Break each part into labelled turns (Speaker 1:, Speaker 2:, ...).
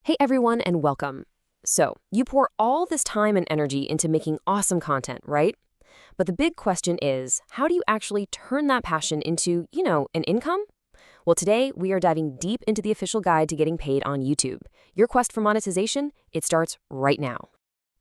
Speaker 1: Hey everyone, and welcome. So, you pour all this time and energy into making awesome content, right? But the big question is, how do you actually turn that passion into, an income? Well, today we are diving deep into the official guide to getting paid on YouTube. Your quest for monetization, it starts right now.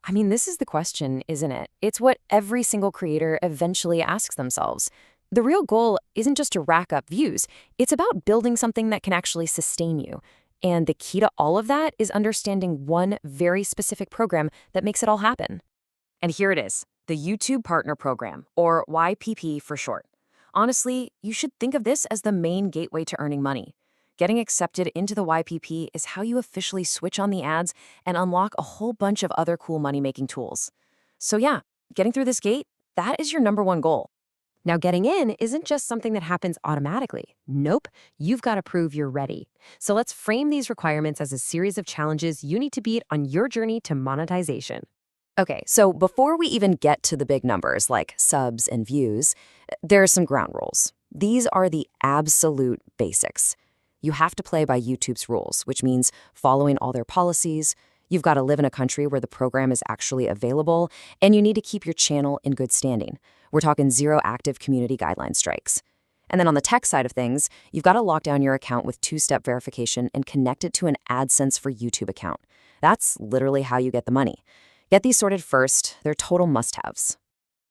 Speaker 1: I mean, this is the question, isn't it? It's what every single creator eventually asks themselves. The real goal isn't just to rack up views, it's about building something that can actually sustain you. And the key to all of that is understanding one very specific program that makes it all happen. And here it is, the YouTube Partner Program, or YPP for short. Honestly, you should think of this as the main gateway to earning money. Getting accepted into the YPP is how you officially switch on the ads and unlock a whole bunch of other cool money-making tools. So yeah, getting through this gate, that is your number one goal. Now, getting in isn't just something that happens automatically. Nope, you've got to prove you're ready. So let's frame these requirements as a series of challenges you need to beat on your journey to monetization. Okay, so before we even get to the big numbers like subs and views, there are some ground rules. These are the absolute basics. You have to play by YouTube's rules, which means following all their policies. You've got to live in a country where the program is actually available, and you need to keep your channel in good standing. We're talking 0 active community guideline strikes. And then on the tech side of things, you've got to lock down your account with 2-step verification and connect it to an AdSense for YouTube account. That's literally how you get the money. Get these sorted first. They're total must-haves.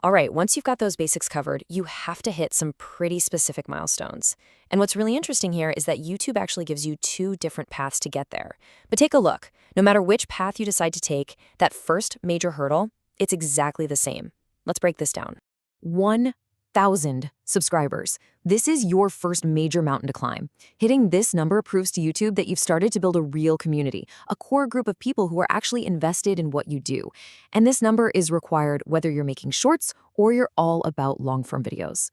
Speaker 1: All right, once you've got those basics covered, you have to hit some pretty specific milestones. And what's really interesting here is that YouTube actually gives you 2 different paths to get there. But take a look. No matter which path you decide to take, that first major hurdle, it's exactly the same. Let's break this down. 1,000 subscribers. This is your first major mountain to climb. Hitting this number proves to YouTube that you've started to build a real community, a core group of people who are actually invested in what you do. And this number is required whether you're making shorts or you're all about long-form videos.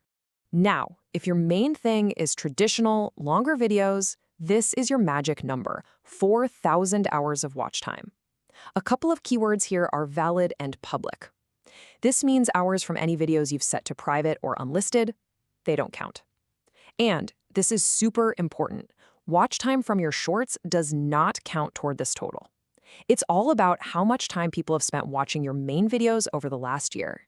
Speaker 1: Now, if your main thing is traditional, longer videos, this is your magic number, 4,000 hours of watch time. A couple of keywords here are valid and public. This means hours from any videos you've set to private or unlisted. They don't count. And this is super important. Watch time from your shorts does not count toward this total. It's all about how much time people have spent watching your main videos over the last year.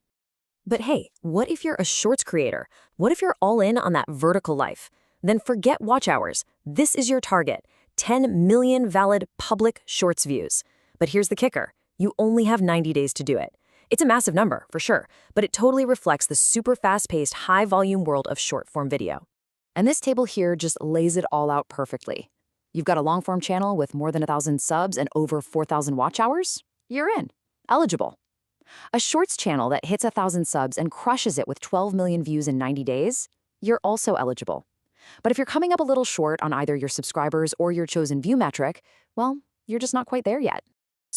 Speaker 1: But hey, what if you're a shorts creator? What if you're all in on that vertical life? Then forget watch hours. This is your target, 10 million valid public shorts views. But here's the kicker. You only have 90 days to do it. It's a massive number, for sure, but it totally reflects the super fast-paced, high-volume world of short-form video. And this table here just lays it all out perfectly. You've got a long-form channel with more than 1,000 subs and over 4,000 watch hours? You're in. Eligible. A shorts channel that hits 1,000 subs and crushes it with 12 million views in 90 days? You're also eligible. But if you're coming up a little short on either your subscribers or your chosen view metric, well, you're just not quite there yet.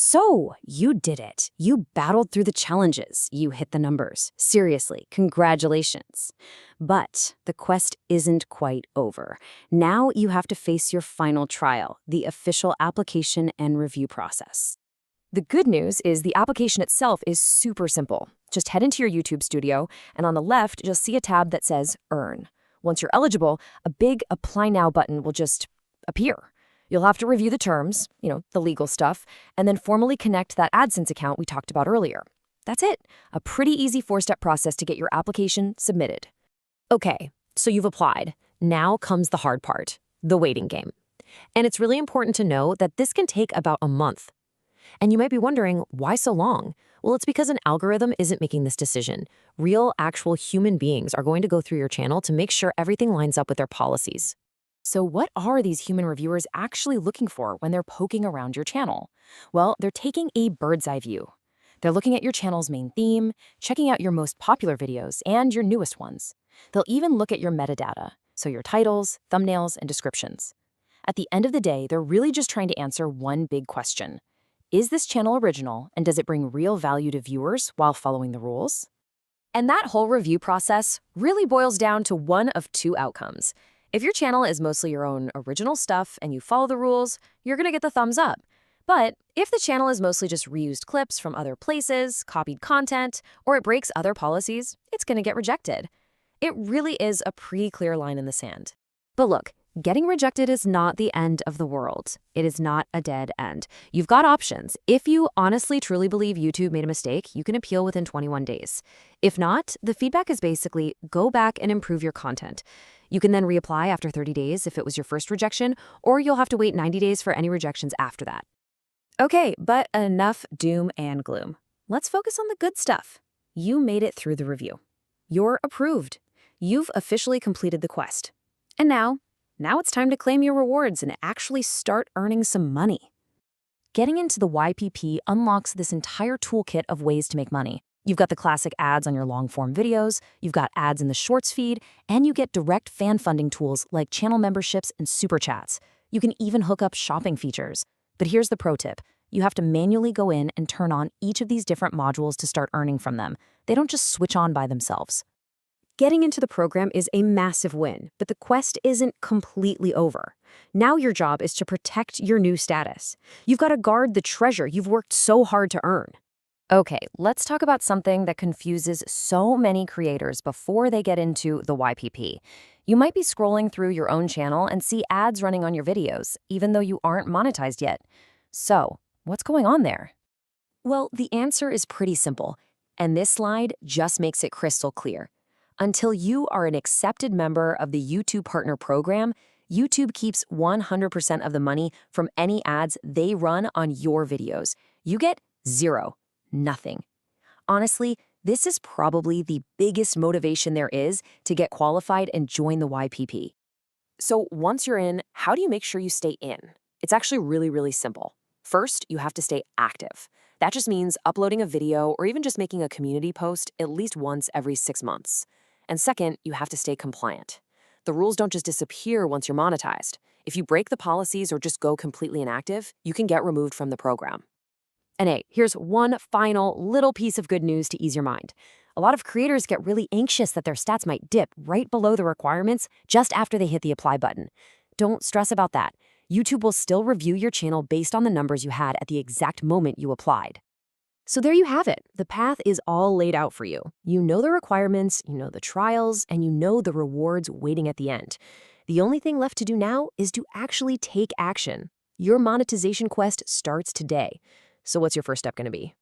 Speaker 1: So, you did it. You battled through the challenges. You hit the numbers. Seriously, congratulations. But the quest isn't quite over. Now you have to face your final trial, the official application and review process. The good news is the application itself is super simple. Just head into your YouTube studio, and on the left, you'll see a tab that says Earn. Once you're eligible, a big Apply Now button will just appear. You'll have to review the terms, the legal stuff, and then formally connect that AdSense account we talked about earlier. That's it. A pretty easy 4-step process to get your application submitted. Okay, so you've applied. Now comes the hard part, the waiting game. And it's really important to know that this can take about a month. And you might be wondering, why so long? Well, it's because an algorithm isn't making this decision. Real, actual human beings are going to go through your channel to make sure everything lines up with their policies. So what are these human reviewers actually looking for when they're poking around your channel? Well, they're taking a bird's eye view. They're looking at your channel's main theme, checking out your most popular videos and your newest ones. They'll even look at your metadata, so your titles, thumbnails, and descriptions. At the end of the day, they're really just trying to answer one big question. Is this channel original, and does it bring real value to viewers while following the rules? And that whole review process really boils down to one of 2 outcomes. If your channel is mostly your own original stuff and you follow the rules, you're going to get the thumbs up. But if the channel is mostly just reused clips from other places, copied content, or it breaks other policies, it's going to get rejected. It really is a pretty clear line in the sand. But look,
Speaker 2: Getting rejected is not the end of the world. It is not a dead end. You've got options. If you honestly truly believe YouTube made a mistake, you can appeal within 21 days. If not, the feedback is basically go back and improve your content. You can then reapply after 30 days if it was your first rejection, or you'll have to wait 90 days for any rejections after that. Okay, but enough doom and gloom. Let's focus on the good stuff. You made it through the review. You're approved. You've officially completed the quest. And now it's time to claim your rewards and actually start earning some money. Getting into the YPP unlocks this entire toolkit of ways to make money. You've got the classic ads on your long-form videos, you've got ads in the Shorts feed, and you get direct fan funding tools like channel memberships and super chats. You can even hook up shopping features. But here's the pro tip. You have to manually go in and turn on each of these different modules to start earning from them. They don't just switch on by themselves. Getting into the program is a massive win, but the quest isn't completely over. Now your job is to protect your new status. You've got to guard the treasure you've worked so hard to earn. Okay, let's talk about something that confuses so many creators before they get into the YPP. You might be scrolling through your own channel and see ads running on your videos, even though you aren't monetized yet. So, what's going on there? Well, the answer is pretty simple, and this slide just makes it crystal clear. Until you are an accepted member of the YouTube Partner Program, YouTube keeps 100% of the money from any ads they run on your videos. You get zero, nothing. Honestly, this is probably the biggest motivation there is to get qualified and join the YPP. So once you're in, how do you make sure you stay in? It's actually really simple. First, you have to stay active. That just means uploading a video or even just making a community post at least once every 6 months. And second, you have to stay compliant. The rules don't just disappear once you're monetized. If you break the policies or just go completely inactive, you can get removed from the program. And hey, here's one final little piece of good news to ease your mind. A lot of creators get really anxious that their stats might dip right below the requirements just after they hit the apply button. Don't stress about that. YouTube will still review your channel based on the numbers you had at the exact moment you applied. So there you have it. The path is all laid out for you. You know the requirements, you know the trials, and you know the rewards waiting at the end. The only thing left to do now is to actually take action. Your monetization quest starts today. So what's your first step going to be?